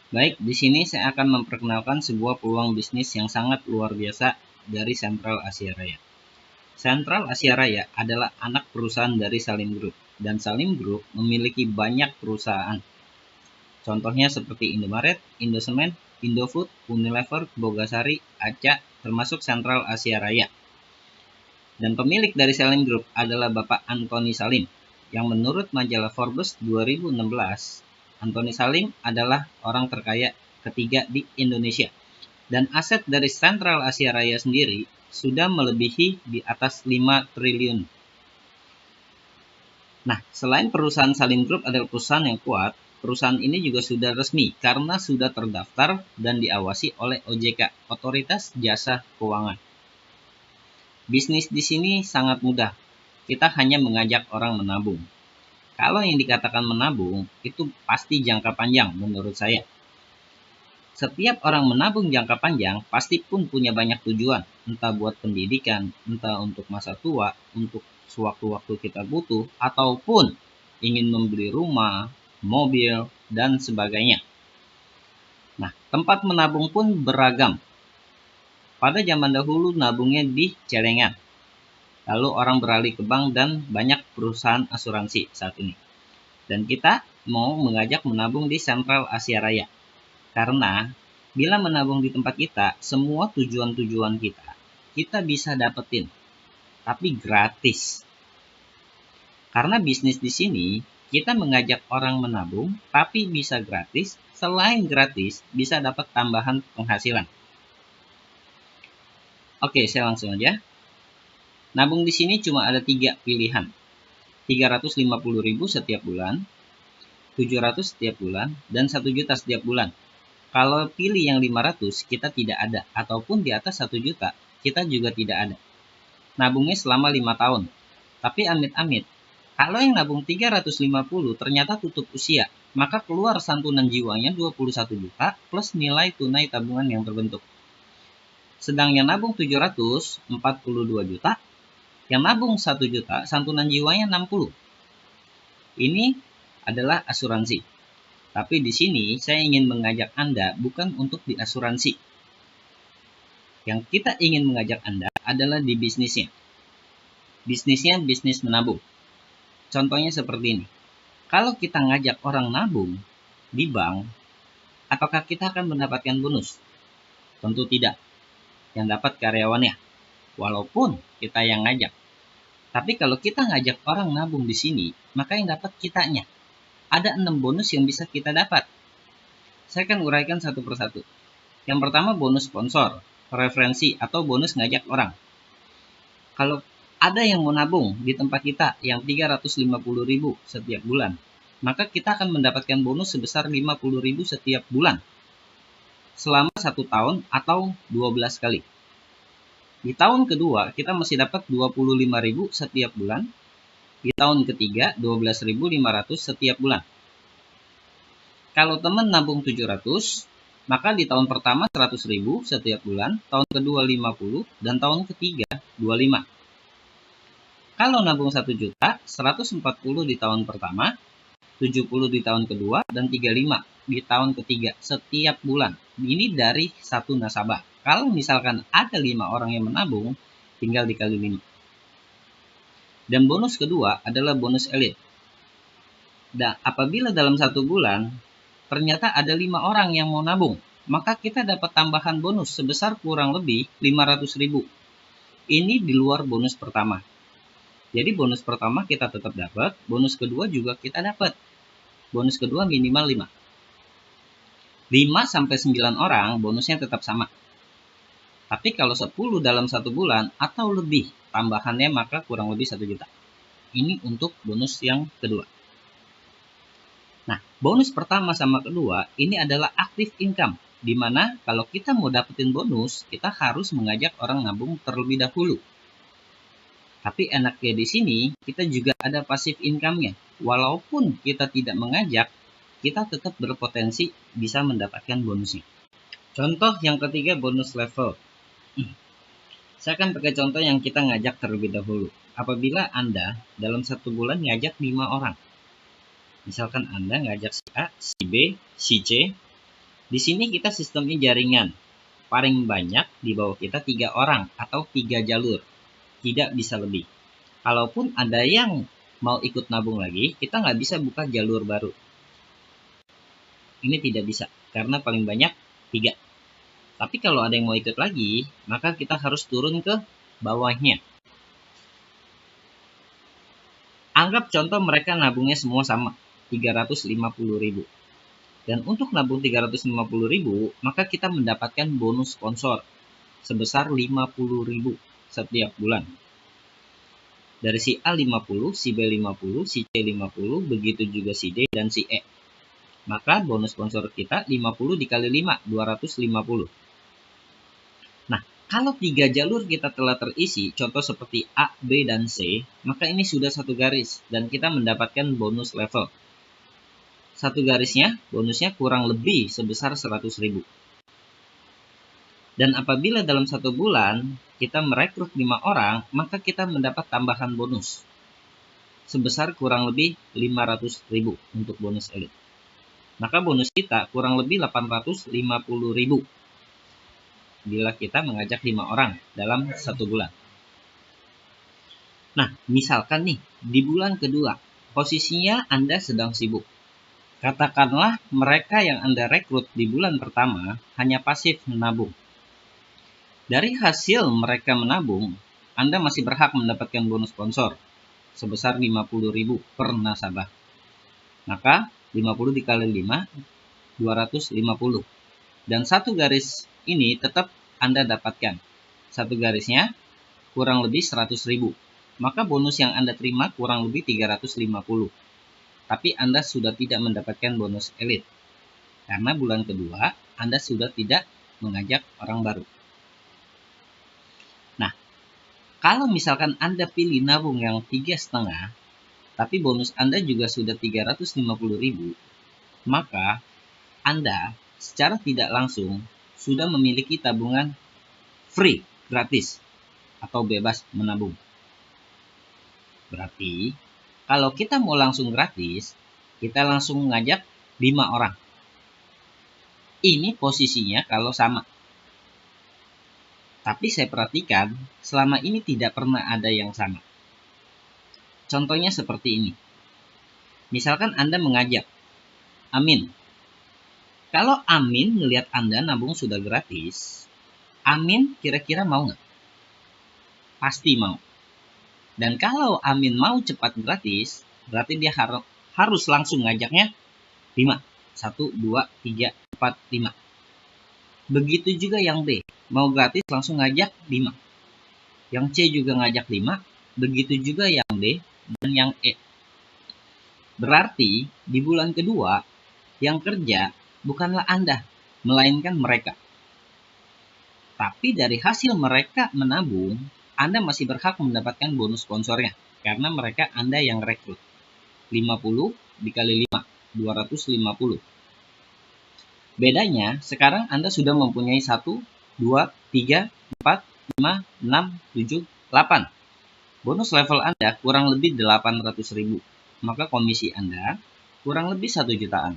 Baik, di sini saya akan memperkenalkan sebuah peluang bisnis yang sangat luar biasa dari Sentral Asia Raya. Sentral Asia Raya adalah anak perusahaan dari Salim Group, dan Salim Group memiliki banyak perusahaan. Contohnya seperti Indomaret, Indosemen, Indofood, Unilever, Bogasari, Aca, termasuk Sentral Asia Raya. Dan pemilik dari Salim Group adalah Bapak Antoni Salim, yang menurut majalah Forbes 2016, Antoni Salim adalah orang terkaya ketiga di Indonesia. Dan aset dari Sentral Asia Raya sendiri sudah melebihi di atas 5 triliun. Nah, selain perusahaan Salim Group adalah perusahaan yang kuat, perusahaan ini juga sudah resmi karena sudah terdaftar dan diawasi oleh OJK, Otoritas Jasa Keuangan. Bisnis di sini sangat mudah. Kita hanya mengajak orang menabung. Kalau yang dikatakan menabung, itu pasti jangka panjang menurut saya. Setiap orang menabung jangka panjang pasti pun punya banyak tujuan, entah buat pendidikan, entah untuk masa tua, untuk sewaktu-waktu kita butuh, ataupun ingin membeli rumah, mobil, dan sebagainya. Nah, tempat menabung pun beragam. Pada zaman dahulu nabungnya di celengan. Lalu orang beralih ke bank dan banyak perusahaan asuransi saat ini. Dan kita mau mengajak menabung di Sentral Asia Raya. Karena bila menabung di tempat kita, semua tujuan-tujuan kita bisa dapetin, tapi gratis. Karena bisnis di sini, kita mengajak orang menabung, tapi bisa gratis. Selain gratis, bisa dapat tambahan penghasilan. Oke, saya langsung aja. Nabung di sini cuma ada 3 pilihan. 350.000 setiap bulan, 700 setiap bulan, dan 1 juta setiap bulan. Kalau pilih yang 500, kita tidak ada. Ataupun di atas 1 juta, kita juga tidak ada. Nabungnya selama 5 tahun. Tapi amit-amit, kalau yang nabung 350 ternyata tutup usia, maka keluar santunan jiwanya 21 juta plus nilai tunai tabungan yang terbentuk. Sedang yang nabung 700, 42 juta. Yang nabung 1 juta, santunan jiwanya 60. Ini adalah asuransi. Tapi di sini saya ingin mengajak Anda bukan untuk di asuransi. Yang kita ingin mengajak Anda adalah di bisnisnya. Bisnisnya bisnis menabung. Contohnya seperti ini. Kalau kita ngajak orang nabung di bank, apakah kita akan mendapatkan bonus? Tentu tidak. Yang dapat karyawannya. Walaupun kita yang ngajak. Tapi kalau kita ngajak orang nabung di sini, maka yang dapat kitanya. Ada 6 bonus yang bisa kita dapat. Saya akan uraikan satu persatu. Yang pertama bonus sponsor, referensi, atau bonus ngajak orang. Kalau ada yang mau nabung di tempat kita yang 350.000 setiap bulan, maka kita akan mendapatkan bonus sebesar 50.000 setiap bulan. Selama 1 tahun atau 12 kali. Di tahun kedua, kita masih dapat 25.000 setiap bulan. Di tahun ketiga, 12.500 setiap bulan. Kalau teman nabung 700, maka di tahun pertama 100.000 setiap bulan, tahun kedua 50, dan tahun ketiga 25. Kalau nabung 1 juta, 140 di tahun pertama, 70 di tahun kedua, dan 35 di tahun ketiga setiap bulan. Ini dari satu nasabah. Kalau misalkan ada 5 orang yang menabung, tinggal dikali 5. Dan bonus kedua adalah bonus elit. Dan apabila dalam 1 bulan, ternyata ada 5 orang yang mau nabung, maka kita dapat tambahan bonus sebesar kurang lebih 500.000. Ini di luar bonus pertama. Jadi bonus pertama kita tetap dapat, bonus kedua juga kita dapat. Bonus kedua minimal 5. 5-9 orang bonusnya tetap sama. Tapi kalau 10 dalam 1 bulan atau lebih tambahannya maka kurang lebih 1 juta. Ini untuk bonus yang kedua. Nah, bonus pertama sama kedua ini adalah active income. Di mana kalau kita mau dapetin bonus, kita harus mengajak orang nabung terlebih dahulu. Tapi enaknya di sini, kita juga ada passive income-nya. Walaupun kita tidak mengajak, kita tetap berpotensi bisa mendapatkan bonusnya. Contoh yang ketiga, bonus level. Saya akan pakai contoh yang kita ngajak terlebih dahulu. Apabila Anda dalam 1 bulan ngajak 5 orang. Misalkan Anda ngajak si A, si B, si C, Di sini kita sistemnya jaringan. Paling banyak di bawah kita 3 orang atau 3 jalur. Tidak bisa lebih. Kalaupun ada yang mau ikut nabung lagi, kita nggak bisa buka jalur baru. Ini tidak bisa, karena paling banyak 3. Tapi kalau ada yang mau ikut lagi, maka kita harus turun ke bawahnya. Anggap contoh mereka nabungnya semua sama, 350.000. Dan untuk nabung 350.000, maka kita mendapatkan bonus sponsor sebesar 50.000 setiap bulan. Dari si A 50, si B 50, si C 50, begitu juga si D dan si E. Maka bonus sponsor kita 50 dikali 5, 250. Nah, kalau 3 jalur kita telah terisi, contoh seperti A, B, dan C, maka ini sudah satu garis dan kita mendapatkan bonus level. Satu garisnya, bonusnya kurang lebih sebesar 100.000. Dan apabila dalam satu bulan kita merekrut 5 orang, maka kita mendapat tambahan bonus sebesar kurang lebih 500.000 untuk bonus elit. Maka bonus kita kurang lebih 850.000 bila kita mengajak 5 orang dalam satu bulan. Nah, misalkan nih, di bulan kedua, posisinya Anda sedang sibuk. Katakanlah mereka yang Anda rekrut di bulan pertama hanya pasif menabung. Dari hasil mereka menabung, Anda masih berhak mendapatkan bonus sponsor sebesar 50.000 per nasabah. Maka 50 dikali 5, 250. Dan satu garis ini tetap Anda dapatkan. Satu garisnya kurang lebih 100.000. Maka bonus yang Anda terima kurang lebih 350. Tapi Anda sudah tidak mendapatkan bonus elit. Karena bulan kedua Anda sudah tidak mengajak orang baru. Nah, kalau misalkan Anda pilih nabung yang 3,5, tapi bonus Anda juga sudah 350.000, maka Anda secara tidak langsung sudah memiliki tabungan free, gratis, atau bebas menabung. Berarti, kalau kita mau langsung gratis, kita langsung ngajak 5 orang. Ini posisinya kalau sama. Tapi saya perhatikan, selama ini tidak pernah ada yang sama. Contohnya seperti ini. Misalkan Anda mengajak Amin. Kalau Amin melihat Anda nabung sudah gratis, Amin kira-kira mau nggak? Pasti mau. Dan kalau Amin mau cepat gratis, berarti dia harus langsung ngajaknya 5. 1, 2, 3, 4, 5. Begitu juga yang B. Mau gratis langsung ngajak 5. Yang C juga ngajak 5. Begitu juga yang D dan yang E. Berarti di bulan kedua, yang kerja bukanlah Anda, melainkan mereka. Tapi dari hasil mereka menabung, Anda masih berhak mendapatkan bonus sponsornya. Karena mereka Anda yang rekrut. 50 dikali 5, 250. Bedanya, sekarang Anda sudah mempunyai 1, 2, 3, 4, 5, 6, 7, 8. Bonus level Anda kurang lebih 800.000. Maka komisi Anda kurang lebih 1 jutaan.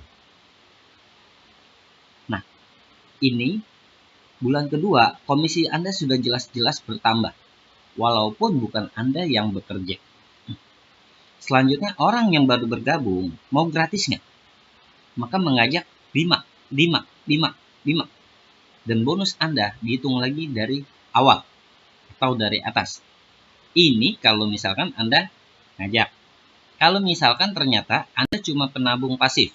Nah, ini bulan kedua, komisi Anda sudah jelas-jelas bertambah, walaupun bukan Anda yang bekerja. Selanjutnya, orang yang baru bergabung, mau gratis nggak? Maka mengajak 5, 5, 5, 5. Dan bonus Anda dihitung lagi dari awal atau dari atas. Ini kalau misalkan Anda ngajak. Kalau misalkan ternyata Anda cuma penabung pasif.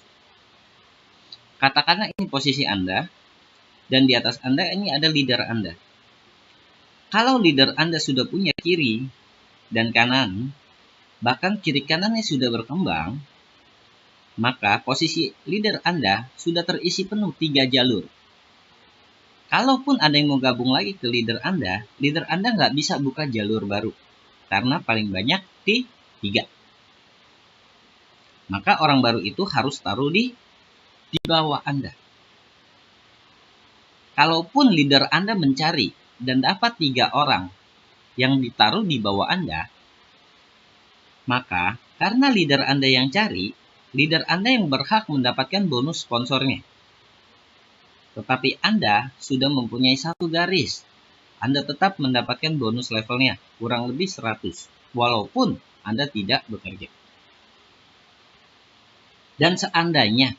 Katakanlah ini posisi Anda, dan di atas Anda ini ada leader Anda. Kalau leader Anda sudah punya kiri dan kanan, bahkan kiri kanannya sudah berkembang, maka posisi leader Anda sudah terisi penuh 3 jalur. Kalaupun ada yang mau gabung lagi ke leader Anda nggak bisa buka jalur baru. Karena paling banyak di 3. Maka orang baru itu harus taruh di bawah Anda. Kalaupun leader Anda mencari dan dapat 3 orang yang ditaruh di bawah Anda, maka karena leader Anda yang cari, leader Anda yang berhak mendapatkan bonus sponsornya. Tetapi Anda sudah mempunyai satu garis. Anda tetap mendapatkan bonus levelnya, kurang lebih 100, walaupun Anda tidak bekerja. Dan seandainya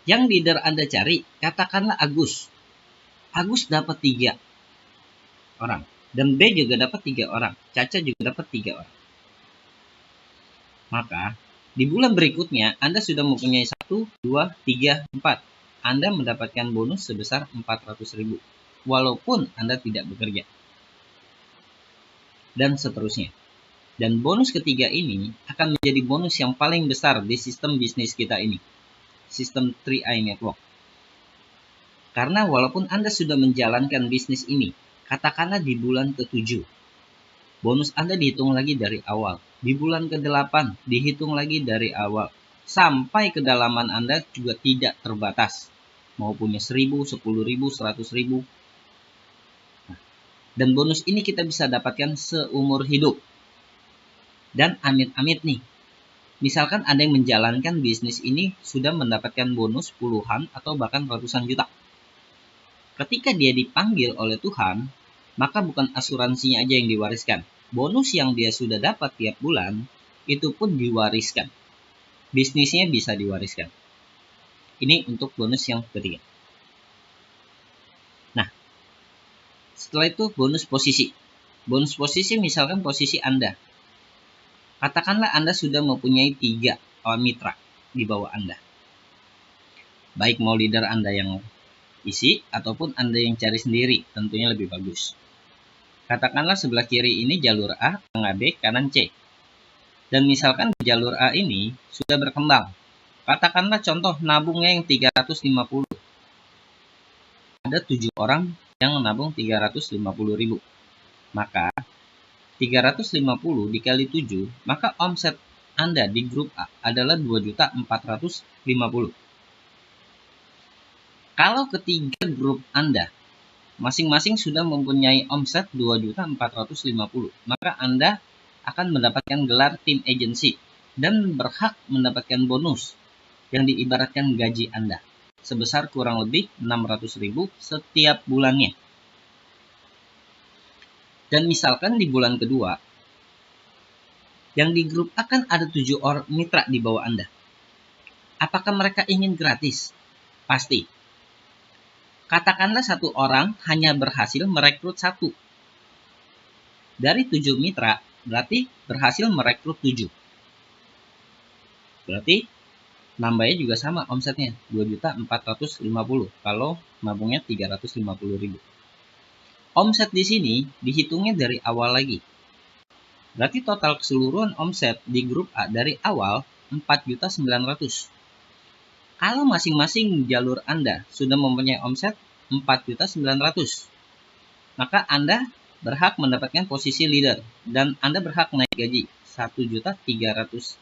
yang leader Anda cari, katakanlah Agus. Agus dapat 3 orang. Dan B juga dapat 3 orang. Caca juga dapat 3 orang. Maka, di bulan berikutnya, Anda sudah mempunyai 1, 2, 3, 4. Anda mendapatkan bonus sebesar 400.000. Walaupun Anda tidak bekerja. Dan seterusnya. Dan bonus ketiga ini akan menjadi bonus yang paling besar di sistem bisnis kita ini. Sistem 3i Network. Karena walaupun Anda sudah menjalankan bisnis ini, katakanlah di bulan ke-7, bonus Anda dihitung lagi dari awal. Di bulan ke-8, dihitung lagi dari awal. Sampai kedalaman Anda juga tidak terbatas. Mau punya 1.000, 10.000, 100.000. Dan bonus ini kita bisa dapatkan seumur hidup. Dan amit-amit nih. Misalkan Anda yang menjalankan bisnis ini sudah mendapatkan bonus puluhan atau bahkan ratusan juta. Ketika dia dipanggil oleh Tuhan, maka bukan asuransinya aja yang diwariskan. Bonus yang dia sudah dapat tiap bulan, itu pun diwariskan. Bisnisnya bisa diwariskan. Ini untuk bonus yang ketiga. Nah, setelah itu bonus posisi. Bonus posisi misalkan posisi Anda. Katakanlah Anda sudah mempunyai 3 mitra di bawah Anda. Baik mau leader Anda yang isi ataupun Anda yang cari sendiri, tentunya lebih bagus. Katakanlah sebelah kiri ini jalur A, tengah B, kanan C. Dan misalkan jalur A ini sudah berkembang. Katakanlah contoh nabungnya yang 350. Ada 7 orang yang nabung 350.000. Maka 350 dikali 7, maka omset Anda di grup A adalah 2.450.000. Kalau ketiga grup Anda masing-masing sudah mempunyai omset 2.450.000, maka Anda akan mendapatkan gelar tim agency dan berhak mendapatkan bonus yang diibaratkan gaji Anda sebesar kurang lebih 600.000 setiap bulannya. Dan misalkan di bulan kedua, yang di grup akan ada 7 orang mitra di bawah Anda. Apakah mereka ingin gratis? Pasti. Katakanlah 1 orang hanya berhasil merekrut 1. Dari 7 mitra, berarti berhasil merekrut 7. Berarti nambahnya juga sama omsetnya, 2.450.000 kalau nabungnya 350.000. Omset di sini dihitungnya dari awal lagi. Berarti total keseluruhan omset di grup A dari awal 4.900.000. Kalau masing-masing jalur Anda sudah mempunyai omset 4.900.000, maka Anda berhak mendapatkan posisi leader dan Anda berhak naik gaji 1.300.000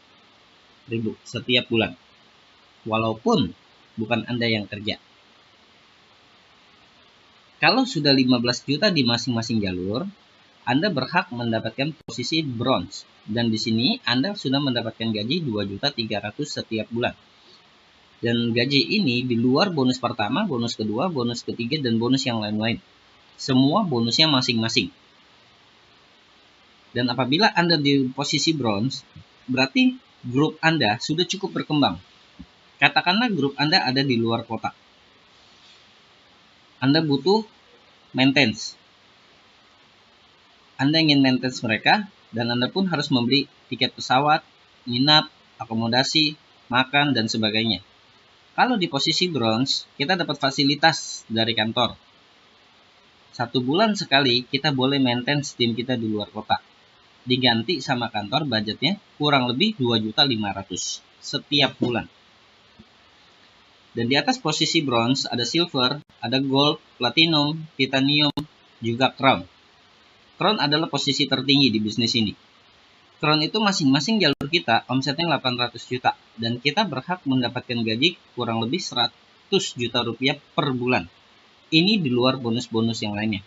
setiap bulan. Walaupun bukan Anda yang kerja. Kalau sudah 15 juta di masing-masing jalur, Anda berhak mendapatkan posisi bronze. Dan di sini Anda sudah mendapatkan gaji 2.300.000 setiap bulan. Dan gaji ini di luar bonus pertama, bonus kedua, bonus ketiga, dan bonus yang lain-lain. Semua bonusnya masing-masing. Dan apabila Anda di posisi bronze, berarti grup Anda sudah cukup berkembang. Katakanlah grup Anda ada di luar kota. Anda butuh maintenance. Anda ingin maintenance mereka, dan Anda pun harus membeli tiket pesawat, nginap, akomodasi, makan, dan sebagainya. Kalau di posisi bronze, kita dapat fasilitas dari kantor. 1 bulan sekali kita boleh maintenance tim kita di luar kota. Diganti sama kantor budgetnya kurang lebih 2.500.000 setiap bulan. Dan di atas posisi bronze ada silver, ada gold, platinum, titanium, juga crown. Crown adalah posisi tertinggi di bisnis ini. Crown itu masing-masing jalur kita omsetnya 800 juta dan kita berhak mendapatkan gaji kurang lebih 100 juta rupiah per bulan. Ini di luar bonus-bonus yang lainnya.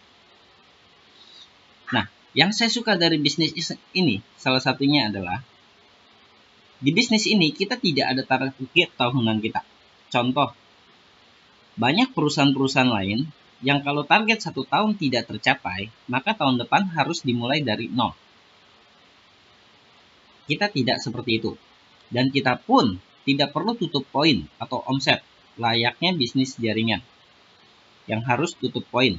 Nah, yang saya suka dari bisnis ini salah satunya adalah di bisnis ini kita tidak ada target tahunan kita. Contoh, Banyak perusahaan-perusahaan lain yang kalau target 1 tahun tidak tercapai, maka tahun depan harus dimulai dari nol. Kita tidak seperti itu. Dan kita pun tidak perlu tutup poin atau omset layaknya bisnis jaringan yang harus tutup poin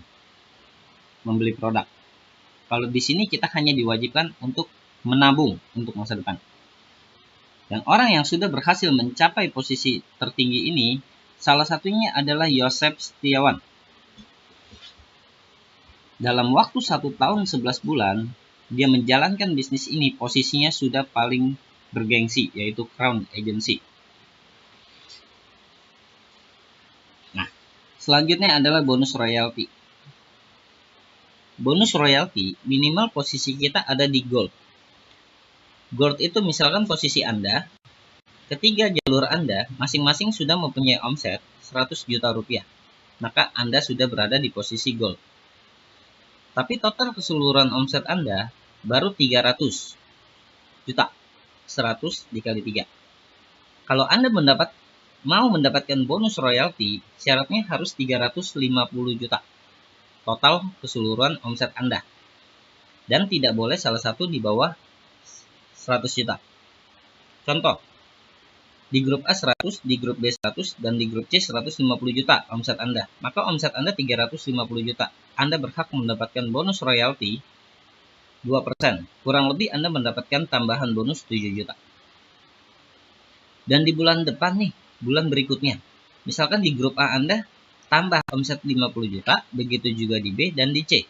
membeli produk. Kalau di sini kita hanya diwajibkan untuk menabung untuk masa depan. Dan orang yang sudah berhasil mencapai posisi tertinggi ini, salah satunya adalah Yosef Setiawan. Dalam waktu 1 tahun 11 bulan, dia menjalankan bisnis ini, posisinya sudah paling bergengsi, yaitu Crown Agency. Nah, selanjutnya adalah bonus royalty. Bonus royalty, minimal posisi kita ada di gold. Gold itu misalkan posisi Anda, ketiga jalur Anda masing-masing sudah mempunyai omset 100 juta rupiah. Maka Anda sudah berada di posisi gold. Tapi total keseluruhan omset Anda baru 300 juta. 100 dikali 3. Kalau Anda mau mendapatkan bonus royalty, syaratnya harus 350 juta. Total keseluruhan omset Anda. Dan tidak boleh salah satu di bawah 100 juta. Contoh, di grup A 100, di grup B 100, dan di grup C 150 juta omset Anda. Maka omset Anda 350 juta. Anda berhak mendapatkan bonus royalty 2%. Kurang lebih Anda mendapatkan tambahan bonus 7 juta. Dan di bulan depan nih, bulan berikutnya. Misalkan di grup A Anda tambah omset 50 juta, begitu juga di B dan di C.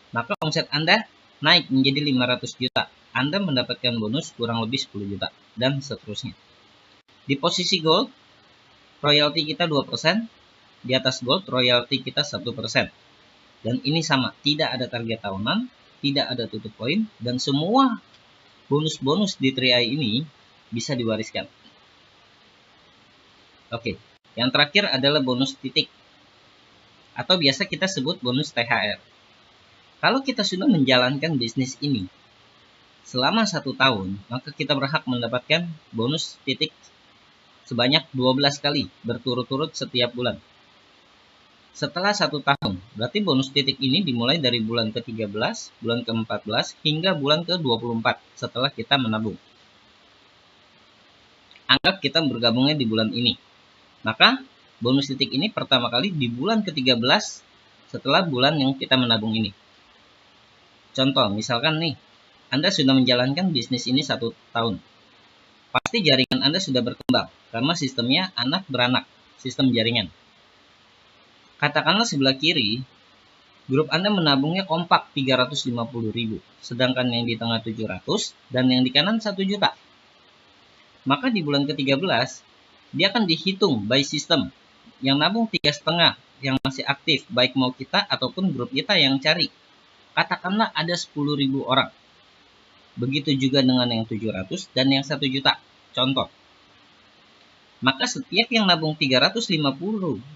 Maka omset Anda naik menjadi 500 juta. Anda mendapatkan bonus kurang lebih 10 juta, dan seterusnya. Di posisi gold, royalti kita 2%, di atas gold, royalti kita 1%. Dan ini sama, tidak ada target tahunan, tidak ada tutup poin, dan semua bonus-bonus di 3i ini bisa diwariskan. Oke, yang terakhir adalah bonus titik, atau biasa kita sebut bonus THR. Kalau kita sudah menjalankan bisnis ini selama 1 tahun, maka kita berhak mendapatkan bonus titik sebanyak 12 kali berturut-turut setiap bulan. Setelah 1 tahun, berarti bonus titik ini dimulai dari bulan ke-13, bulan ke-14, hingga bulan ke-24 setelah kita menabung. Anggap kita bergabungnya di bulan ini. Maka bonus titik ini pertama kali di bulan ke-13 setelah bulan yang kita menabung ini. Contoh, misalkan nih, Anda sudah menjalankan bisnis ini 1 tahun. Pasti jaringan Anda sudah berkembang, karena sistemnya anak beranak, sistem jaringan. Katakanlah sebelah kiri, grup Anda menabungnya kompak 350.000, sedangkan yang di tengah 700, dan yang di kanan 1 juta. Maka di bulan ke-13, dia akan dihitung by system. Yang nabung 3,5, yang masih aktif, baik mau kita ataupun grup kita yang cari. Katakanlah ada 10.000 orang. Begitu juga dengan yang 700 dan yang 1 juta. Contoh. Maka setiap yang nabung 350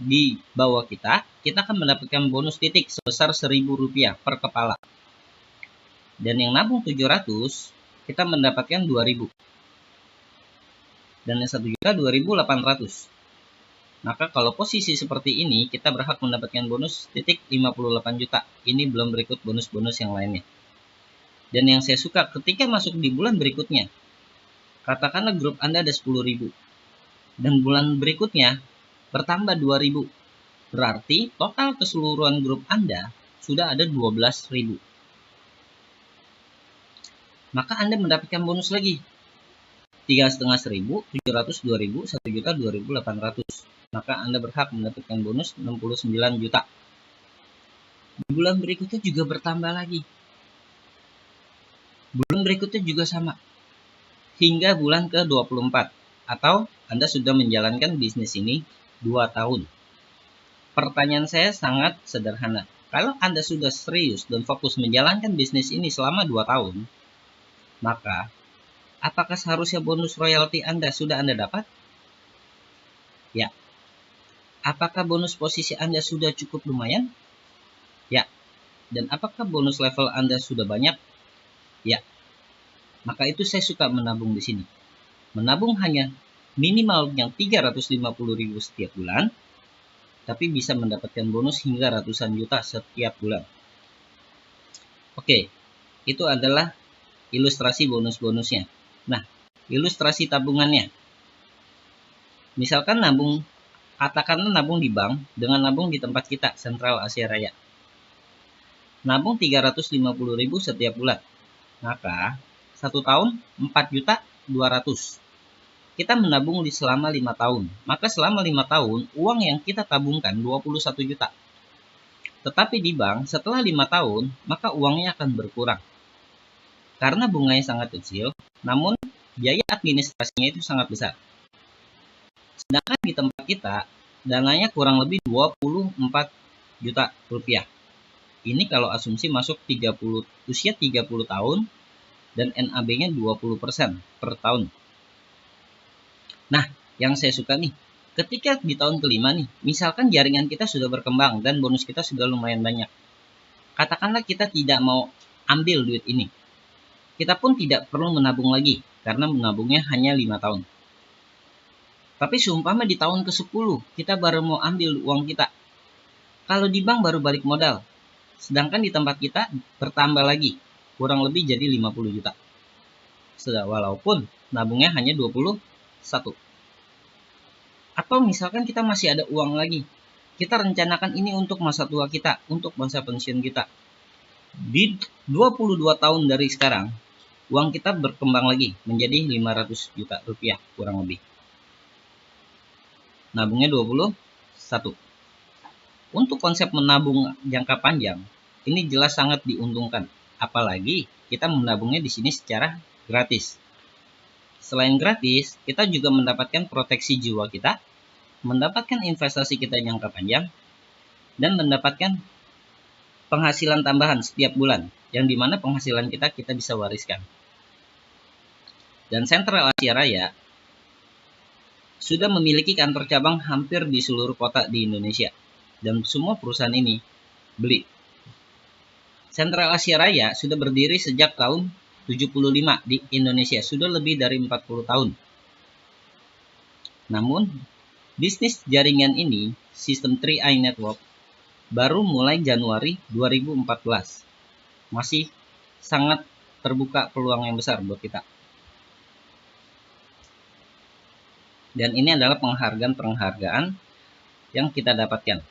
di bawah kita akan mendapatkan bonus titik sebesar Rp1.000 per kepala. Dan yang nabung 700, kita mendapatkan 2.000. Dan yang 1 juta 2.800. Maka kalau posisi seperti ini, kita berhak mendapatkan bonus titik 58 juta. Ini belum berikut bonus-bonus yang lainnya. Dan yang saya suka ketika masuk di bulan berikutnya, katakanlah grup Anda ada 10.000. Dan bulan berikutnya bertambah 2.000. Berarti total keseluruhan grup Anda sudah ada 12.000. Maka Anda mendapatkan bonus lagi. 3.500, 700, 2.000, 1 juta, 2.800. Maka Anda berhak mendapatkan bonus 69 juta. Di bulan berikutnya juga bertambah lagi. Bulan berikutnya juga sama. Hingga bulan ke-24. Atau Anda sudah menjalankan bisnis ini 2 tahun. Pertanyaan saya sangat sederhana. Kalau Anda sudah serius dan fokus menjalankan bisnis ini selama 2 tahun, maka apakah seharusnya bonus royalti Anda sudah Anda dapat? Ya. Apakah bonus posisi Anda sudah cukup lumayan? Ya. Dan apakah bonus level Anda sudah banyak? Ya. Maka itu saya suka menabung di sini. Menabung hanya minimal yang 350.000 setiap bulan. tapi bisa mendapatkan bonus hingga ratusan juta setiap bulan. Oke, itu adalah ilustrasi bonus-bonusnya. Nah, ilustrasi tabungannya. Misalkan katakanlah nabung di bank dengan nabung di tempat kita, Sentral Asia Raya. Nabung 350.000 setiap bulan. Maka 1 tahun 4.200.000. Kita menabung di selama 5 tahun. Maka selama 5 tahun uang yang kita tabungkan 21 juta. Tetapi di bank setelah 5 tahun maka uangnya akan berkurang. Karena bunganya sangat kecil, namun biaya administrasinya itu sangat besar. Sedangkan di tempat kita dananya kurang lebih 24 juta rupiah. Ini kalau asumsi masuk usia 30 tahun dan NAB-nya 20% per tahun. Nah, yang saya suka nih, ketika di tahun kelima nih, misalkan jaringan kita sudah berkembang dan bonus kita sudah lumayan banyak. Katakanlah kita tidak mau ambil duit ini. Kita pun tidak perlu menabung lagi, karena menabungnya hanya 5 tahun. Tapi seumpama di tahun ke-10, kita baru mau ambil uang kita. Kalau di bank baru balik modal. Sedangkan di tempat kita bertambah lagi, kurang lebih jadi 50 juta. Walaupun nabungnya hanya 21. Atau misalkan kita masih ada uang lagi. Kita rencanakan ini untuk masa tua kita, untuk masa pensiun kita. Di 22 tahun dari sekarang, uang kita berkembang lagi menjadi 500 juta rupiah kurang lebih. Nabungnya 21. Untuk konsep menabung jangka panjang, ini jelas sangat diuntungkan. Apalagi kita menabungnya di sini secara gratis. Selain gratis, kita juga mendapatkan proteksi jiwa kita, mendapatkan investasi kita jangka panjang, dan mendapatkan penghasilan tambahan setiap bulan, yang dimana penghasilan kita bisa wariskan. Dan Sentral Asia Raya sudah memiliki kantor cabang hampir di seluruh kota di Indonesia, dan semua perusahaan ini beli. Sentral Asia Raya sudah berdiri sejak tahun 75 di Indonesia, sudah lebih dari 40 tahun. Namun, bisnis jaringan ini, sistem 3i Network, baru mulai Januari 2014. Masih sangat terbuka peluang yang besar buat kita. Dan ini adalah penghargaan yang kita dapatkan.